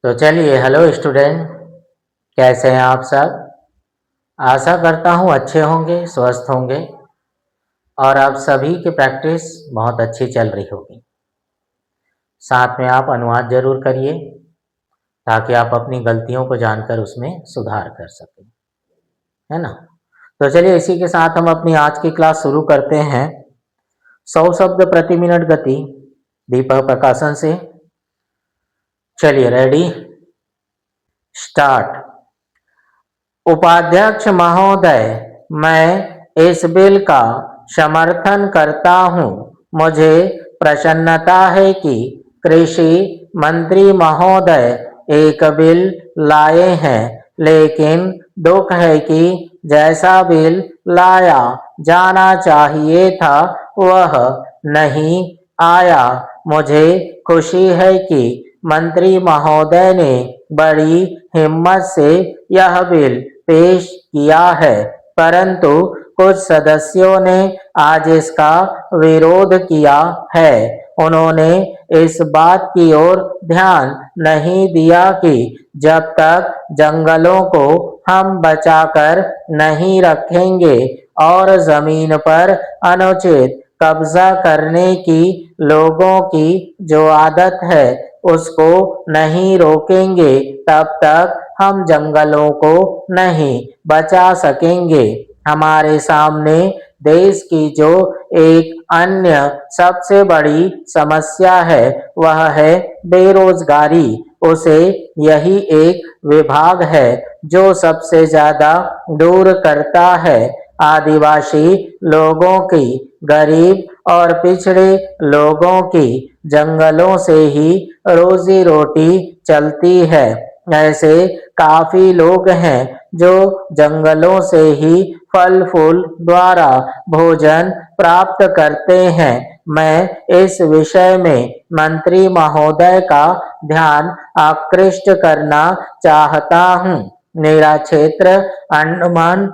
तो चलिए, hello student, कैसे हैं आप सब। आशा करता हूँ अच्छे होंगे, स्वस्थ होंगे और आप सभी की प्रैक्टिस बहुत अच्छी चल रही होगी। साथ में आप अनुवाद जरूर करिए ताकि आप अपनी गलतियों को जानकर उसमें सुधार कर सकें, है ना। तो चलिए, इसी के साथ हम अपनी आज की क्लास शुरू करते हैं। 100 शब्द प्रति मिनट गति, दीपक प्रकाशन से। चलिए, रेडी, स्टार्ट। उपाध्यक्ष महोदय, मैं इस बिल का समर्थन करता हूं। मुझे प्रसन्नता है कि कृषि मंत्री महोदय एक बिल लाए हैं, लेकिन दुख है कि जैसा बिल लाया जाना चाहिए था वह नहीं आया। मुझे खुशी है कि मंत्री महोदय ने बड़ी हिम्मत से यह बिल पेश किया है, परंतु कुछ सदस्यों ने आज इसका विरोध किया है। उन्होंने इस बात की ओर ध्यान नहीं दिया कि जब तक जंगलों को हम बचाकर नहीं रखेंगे और जमीन पर अनुचित कब्जा करने की लोगों की जो आदत है उसको नहीं रोकेंगे, तब तक हम जंगलों को नहीं बचा सकेंगे। हमारे सामने देश की जो एक अन्य सबसे बड़ी समस्या है वह है बेरोजगारी। उसे यही एक विभाग है जो सबसे ज्यादा दूर करता है। आदिवासी लोगों की, गरीब और पिछड़े लोगों की जंगलों से ही रोजी रोटी चलती है। ऐसे काफी लोग हैं जो जंगलों से ही फल फूल द्वारा भोजन प्राप्त करते हैं। मैं इस विषय में मंत्री महोदय का ध्यान आकृष्ट करना चाहता हूँ। मेरा क्षेत्र अंडमान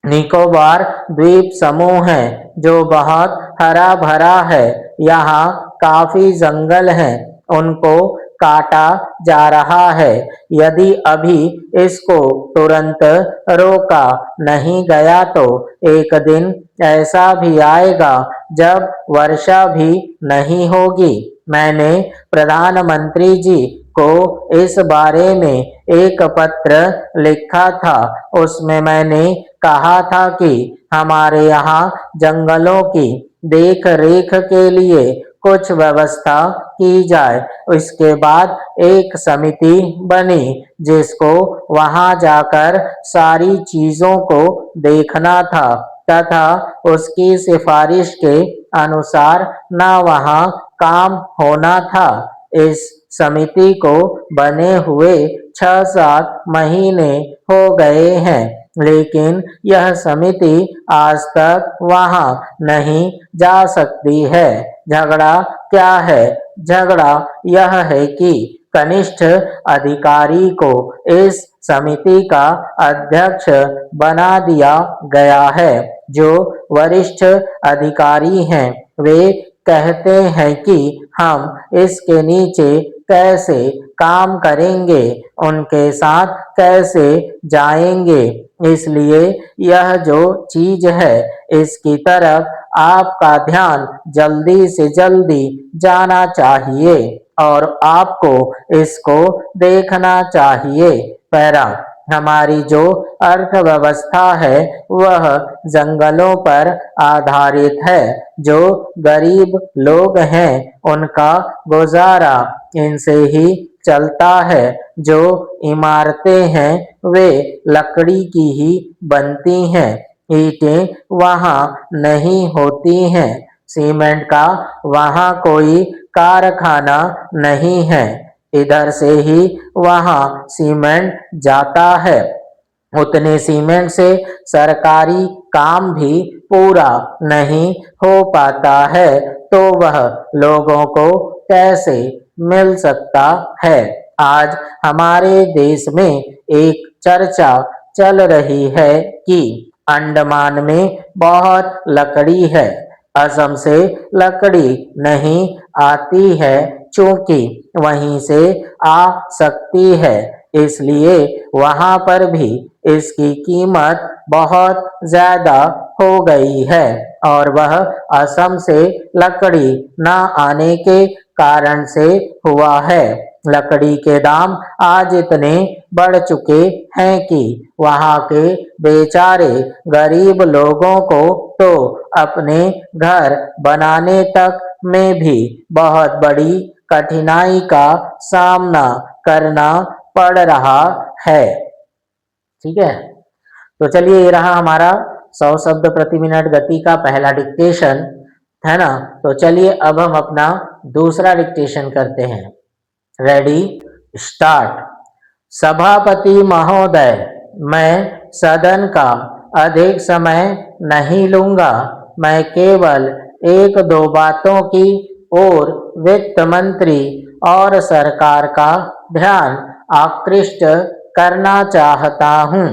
निकोबार द्वीप समूह है जो बहुत हरा भरा है। यहाँ काफी जंगल हैं, उनको काटा जा रहा है। यदि अभी इसको तुरंत रोका नहीं गया तो एक दिन ऐसा भी आएगा जब वर्षा भी नहीं होगी। मैंने प्रधानमंत्री जी को इस बारे में एक पत्र लिखा था। उसमें मैंने कहा था कि हमारे यहाँ जंगलों की देख रेख के लिए कुछ व्यवस्था की जाए। इसके बाद एक समिति बनी जिसको वहां जाकर सारी चीजों को देखना था तथा उसकी सिफारिश के अनुसार न वहां काम होना था। इस समिति को बने हुए 6-7 महीने हो गए हैं, लेकिन यह समिति आज तक वहां नहीं जा सकती है। झगड़ा क्या है? झगड़ा यह है कि कनिष्ठ अधिकारी को इस समिति का अध्यक्ष बना दिया गया है। जो वरिष्ठ अधिकारी हैं वे कहते हैं कि हम इसके नीचे कैसे काम करेंगे, उनके साथ कैसे जाएंगे। इसलिए यह जो चीज है इसकी तरफ आपका ध्यान जल्दी से जल्दी जाना चाहिए और आपको इसको देखना चाहिए। पैरा, हमारी जो अर्थव्यवस्था है वह जंगलों पर आधारित है। जो गरीब लोग हैं उनका गुजारा इनसे ही चलता है। जो इमारतें हैं वे लकड़ी की ही बनती हैं, ईंटें वहां नहीं होती हैं, सीमेंट का वहां कोई कारखाना नहीं है। इधर से ही वहां सीमेंट जाता है। उतने सीमेंट से सरकारी काम भी पूरा नहीं हो पाता है, तो वह लोगों को कैसे मिल सकता है। आज हमारे देश में एक चर्चा चल रही है कि अंडमान में बहुत लकड़ी है, असम से लकड़ी नहीं आती है, चूंकि वहीं से आ सकती है, इसलिए वहां पर भी इसकी कीमत बहुत ज्यादा हो गई है और वह असम से लकड़ी न आने के कारण से हुआ है। लकड़ी के दाम आज इतने बढ़ चुके हैं कि वहां के बेचारे गरीब लोगों को तो अपने घर बनाने तक में भी बहुत बड़ी कठिनाई का सामना करना पड़ रहा है। ठीक है, तो चलिए ये रहा हमारा 100 शब्द प्रति मिनट गति का पहला डिक्टेशन, है ना। तो चलिए अब हम अपना दूसरा डिक्टेशन करते हैं। Ready, start. सभापति महोदय, मैं सदन का अधिक समय नहीं लूंगा। मैं केवल एक दो बातों की ओर वित्त मंत्री और सरकार का ध्यान आकृष्ट करना चाहता हूं।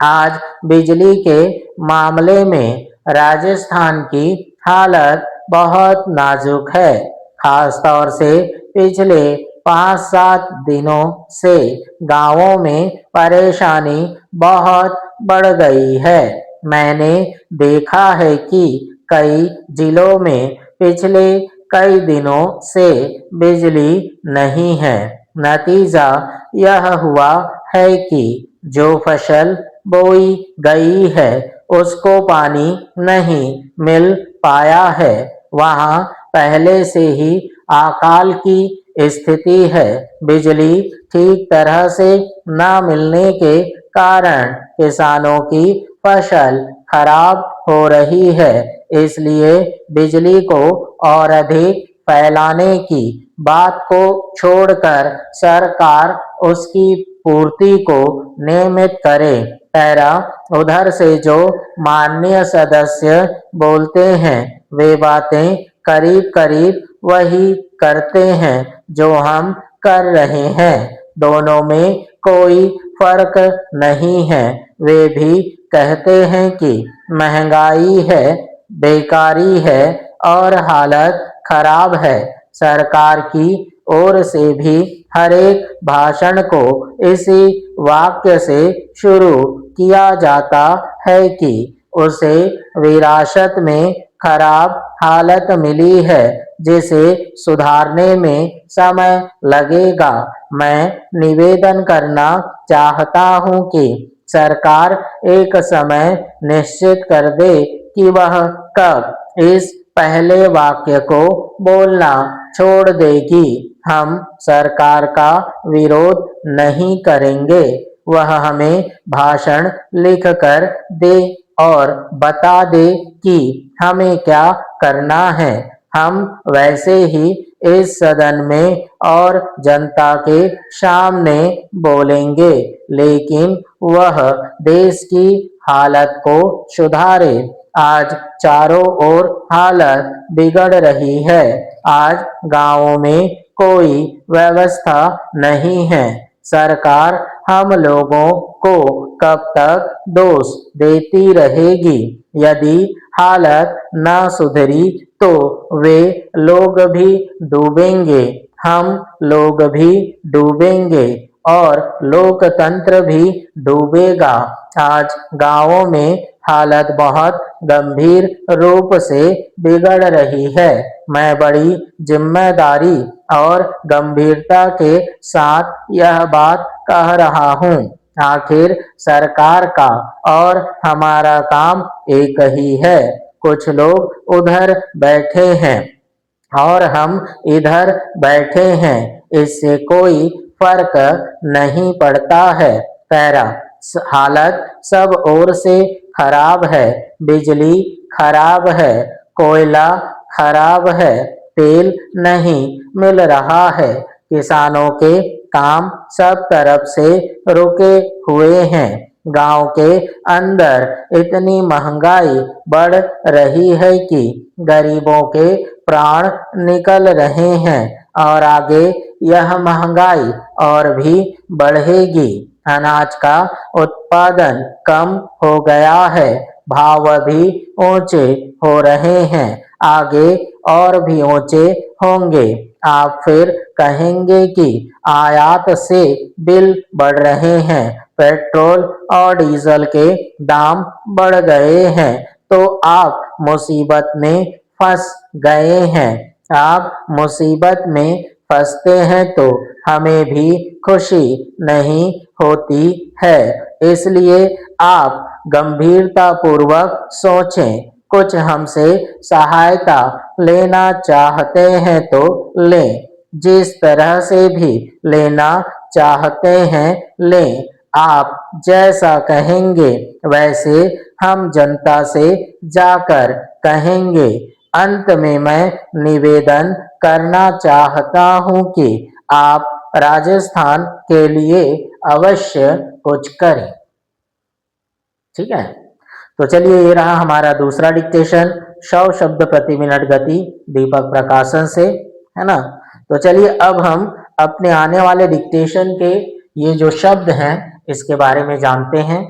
आज बिजली के मामले में राजस्थान की हालत बहुत नाजुक है। खास तौर से पिछले 5-7 दिनों से गांवों में परेशानी बहुत बढ़ गई है। मैंने देखा है कि कई जिलों में पिछले कई दिनों से बिजली नहीं है। नतीजा यह हुआ है कि जो फसल बोई गई है उसको पानी नहीं मिल पाया है। वहां पहले से ही अकाल की स्थिति है। बिजली ठीक तरह से न मिलने के कारण किसानों की फसल खराब हो रही है। इसलिए बिजली को और अधिक फैलाने की बात को छोड़कर सरकार उसकी पूर्ति को नियमित करे। पैरा, उधर से जो माननीय सदस्य बोलते हैं वे बातें करीब करीब वही करते हैं जो हम कर रहे हैं। दोनों में कोई फर्क नहीं है। वे भी कहते हैं कि महंगाई है, बेकारी है और हालत खराब है। सरकार की ओर से भी हर एक भाषण को इसी वाक्य से शुरू किया जाता है कि उसे विरासत में खराब हालत मिली है जिसे सुधारने में समय लगेगा। मैं निवेदन करना चाहता हूं कि सरकार एक समय निश्चित कर दे कि वह कब इस पहले वाक्य को बोलना छोड़ देगी। हम सरकार का विरोध नहीं करेंगे। वह हमें भाषण लिख कर दे और बता दे कि हमें क्या करना है। हम वैसे ही इस सदन में और जनता के सामने बोलेंगे, लेकिन वह देश की हालत को सुधारे। आज चारों ओर हालत बिगड़ रही है। आज गांवों में कोई व्यवस्था नहीं है। सरकार हम लोगों को कब तक दोष देती रहेगी। यदि हालत न सुधरी तो वे लोग भी डूबेंगे, हम लोग भी डूबेंगे और लोकतंत्र भी डूबेगा। आज गांवों में हालत बहुत गंभीर रूप से बिगड़ रही है। मैं बड़ी जिम्मेदारी और गंभीरता के साथ यह बात कह रहा हूँ। आखिर सरकार का और हमारा काम एक ही है। कुछ लोग उधर बैठे हैं और हम इधर बैठे हैं, इससे कोई फर्क नहीं पड़ता है। पैरा, हालत सब ओर से खराब है। बिजली खराब है, कोयला खराब है, तेल नहीं मिल रहा है। किसानों के काम सब तरफ से रुके हुए हैं। गांव के अंदर इतनी महंगाई बढ़ रही है कि गरीबों के प्राण निकल रहे हैं और आगे यह महंगाई और भी बढ़ेगी। अनाज का उत्पादन कम हो गया है, भाव भी ऊंचे हो रहे हैं, आगे और भी ऊंचे होंगे। आप फिर कहेंगे कि आयात से बिल बढ़ रहे हैं, पेट्रोल और डीजल के दाम बढ़ गए हैं, तो आप मुसीबत में फंस गए हैं। आप मुसीबत में फंसते हैं तो हमें भी खुशी नहीं होती है, इसलिए आप गंभीरता पूर्वक सोचें। कुछ हमसे सहायता लेना चाहते हैं तो लें, जिस तरह से भी लेना चाहते हैं लें। आप जैसा कहेंगे वैसे हम जनता से जाकर कहेंगे। अंत में मैं निवेदन करना चाहता हूं कि आप राजस्थान के लिए अवश्य कुछ करें। ठीक है, तो चलिए ये रहा हमारा दूसरा डिक्टेशन, 100 शब्द प्रति मिनट गति, दीपक प्रकाशन से, है ना। तो चलिए अब हम अपने आने वाले डिक्टेशन के ये जो शब्द हैं इसके बारे में जानते हैं।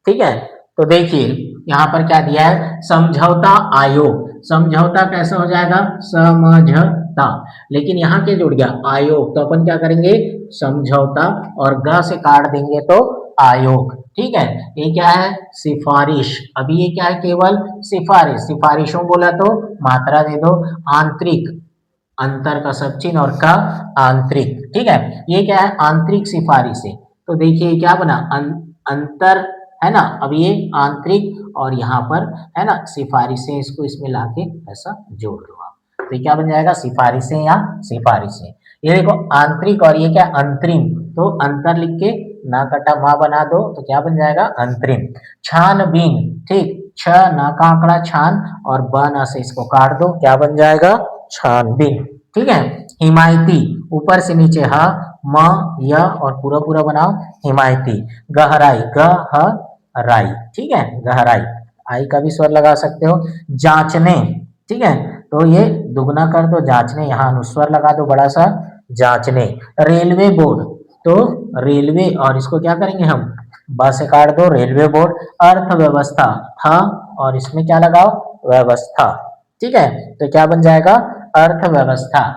ठीक है, तो देखिए यहाँ पर क्या दिया है, समझौता आयोग। समझौता कैसा हो जाएगा, समझौता, लेकिन यहाँ के जुड़ गया आयोग, तो अपन क्या करेंगे, समझौता और ग से काट देंगे तो आयोग। ठीक है, ये क्या है, सिफारिश। अभी ये क्या है, केवल सिफारिश। सिफारिशों बोला तो मात्रा दे दो, आंतरिक, अंतर का सब चिन्ह और का आंतरिक। ठीक है, ये क्या है, आंतरिक सिफारिश है। तो देखिए क्या बना, अंतर है ना, अब ये आंतरिक और यहाँ पर है ना सिफारिशें, इसको इसमें लाके ऐसा जोड़ दो आप, तो क्या बन जाएगा, सिफारिशें या सिफारिशें। ये देखो आंतरिक और ये क्या अंतरिम, तो अंतर लिख के ना कटा वहां बना दो तो क्या बन जाएगा, अंतरिम। छानबीन, ठीक, छ ना का आंकड़ा छान और ब ना से इसको काट दो, क्या बन जाएगा, छानबीन। ठीक है, हिमायती, ऊपर से नीचे ह म य और पूरा पूरा बनाओ, हिमायती। गहराई, गहराई, ठीक है, गहराई, आई का भी स्वर लगा सकते हो। जांचने, ठीक है, तो ये दुगना कर दो जांचने, यहाँ अनुस्वर लगा दो बड़ा सा, जांचने। रेलवे बोर्ड, तो रेलवे और इसको क्या करेंगे हम, ब से काट दो, रेलवे बोर्ड। अर्थव्यवस्था, था और इसमें क्या लगाओ, व्यवस्था। ठीक है, तो क्या बन जाएगा, अर्थव्यवस्था।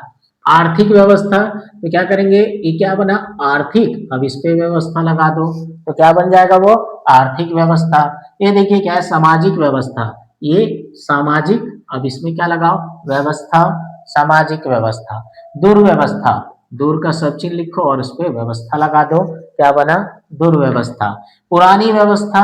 आर्थिक व्यवस्था, तो क्या करेंगे, ये क्या बना, आर्थिक, अब इस पे व्यवस्था लगा दो तो क्या बन जाएगा, वो आर्थिक व्यवस्था। ये देखिए क्या है, सामाजिक व्यवस्था, ये सामाजिक, अब इसमें क्या लगाओ, व्यवस्था, सामाजिक व्यवस्था। दुर्व्यवस्था, दूर का सब चिन्ह लिखो और उस पर व्यवस्था लगा दो, क्या बना, दुर्व्यवस्था। पुरानी व्यवस्था,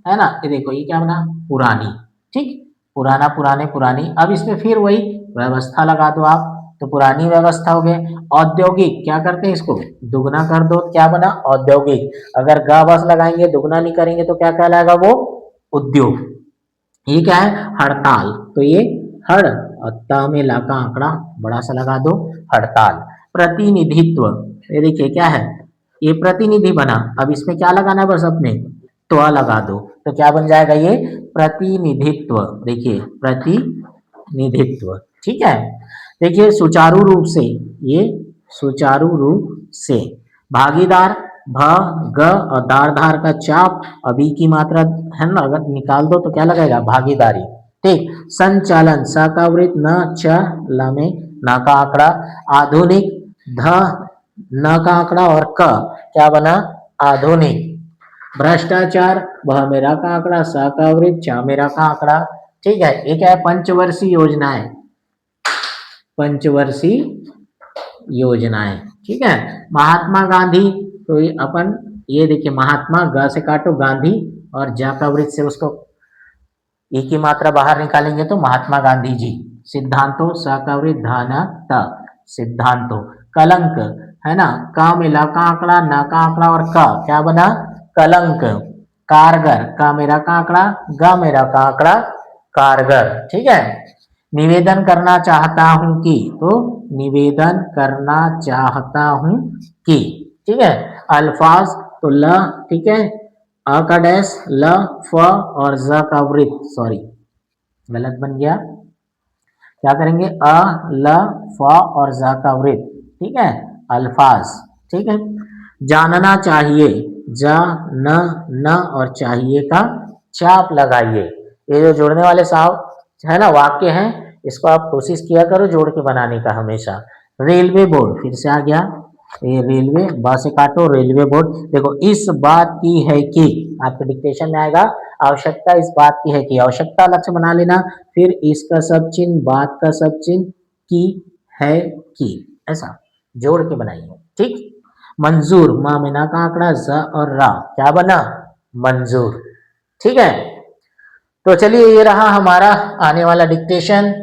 है ना, ये देखो ये क्या बना, पुरानी। ठीक, पुराना, पुराने, पुरानी, अब इसमें फिर वही व्यवस्था लगा दो आप, तो पुरानी व्यवस्था हो गए। औद्योगिक, क्या करते हैं, इसको दुगना कर दो, क्या बना, औद्योगिक। अगर गा बस लगाएंगे, दुगना नहीं करेंगे तो क्या कहलाएगा, वो उद्योग। ये क्या है, हड़ताल, तो ये हड़ और ता में ला का आंकड़ा बड़ा सा लगा दो, हड़ताल। प्रतिनिधित्व, ये देखिए क्या है, ये प्रतिनिधि बना, अब इसमें क्या लगाना है, बस अपने त्वा लगा दो, तो क्या बन जाएगा, ये प्रतिनिधित्व। देखिए प्रतिनिधित्व, ठीक है। देखिए सुचारू रूप से, ये सुचारू रूप से। भागीदार, भ ग और दार धार का चाप, अभी की मात्रा है ना, अगर निकाल दो तो क्या लगेगा, भागीदारी। ठीक, संचालन, स का वृत्त, न च ल में ना का आंकड़ा। आधुनिक, ध न का आंकड़ा और क, क्या बना, आधुनिक। भ्रष्टाचार, भ मेरा का आंकड़ा, स का वृत्त, च मेरा का आंकड़ा। ठीक है, ये क्या है, पंचवर्षीय योजनाएं, पंचवर्षीय योजनाएं। ठीक है, महात्मा गांधी, तो ये अपन ये देखिए महात्मा, ग से काटो, गांधी और जा का वृत्त से उसको ई की मात्रा बाहर निकालेंगे तो महात्मा गांधी जी। सिद्धांतों, स का वृत्त, ध न त, सिद्धांतों। कलंक, है ना, क में ल का आंकड़ा, न का आंकड़ा और क, क्या बना, कलंक। कारगर, क मेरा का आंकड़ा, ग मेरा का आंकड़ा, कारगर। ठीक है, निवेदन करना चाहता हूं कि, तो निवेदन करना चाहता हूं कि। ठीक है, अल्फाज, तो ल, ठीक है, अ का डैश, ल, फ और ज का वृत्त, सॉरी गलत बन गया, क्या करेंगे, अ, ल, फ और ज का वृत्त। ठीक है, अल्फाज। ठीक है, जानना चाहिए, ज न और चाहिए का चाप लगाइए। ये जो जुड़ने वाले साहब है ना वाक्य हैं, इसको आप कोशिश किया करो जोड़ के बनाने का हमेशा। रेलवे बोर्ड फिर से आ गया, ये रेलवे, बा से काटो, रेलवे बोर्ड। देखो इस बात की है कि, आपके डिक्टेशन में आएगा, आवश्यकता इस बात की है कि, आवश्यकता अलग से बना लेना, फिर इसका सब चिन्ह, बात का सब चिन्ह, की है कि, ऐसा जोड़ के बनाइए, ठीक। मंजूर, माँ मीना का आंकड़ा, ज और रा, क्या बना, मंजूर, ठीक है। तो चलिए ये रहा हमारा आने वाला डिक्टेशन,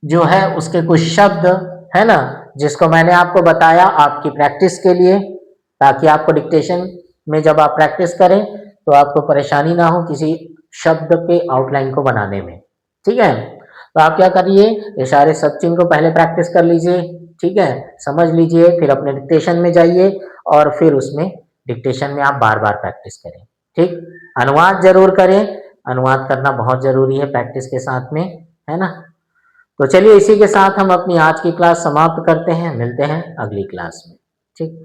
जो है उसके कुछ शब्द है ना, जिसको मैंने आपको बताया आपकी प्रैक्टिस के लिए, ताकि आपको डिक्टेशन में जब आप प्रैक्टिस करें तो आपको परेशानी ना हो किसी शब्द के आउटलाइन को बनाने में, ठीक है। तो आप क्या करिए, ये सारे सब चिन्ह को पहले प्रैक्टिस कर लीजिए, ठीक है, समझ लीजिए, फिर अपने डिक्टेशन में जाइए और फिर उसमें डिक्टेशन में आप बार बार प्रैक्टिस करें, ठीक। अनुवाद जरूर करें, अनुवाद करना बहुत जरूरी है प्रैक्टिस के साथ में, है ना। तो चलिए इसी के साथ हम अपनी आज की क्लास समाप्त करते हैं, मिलते हैं अगली क्लास में, ठीक।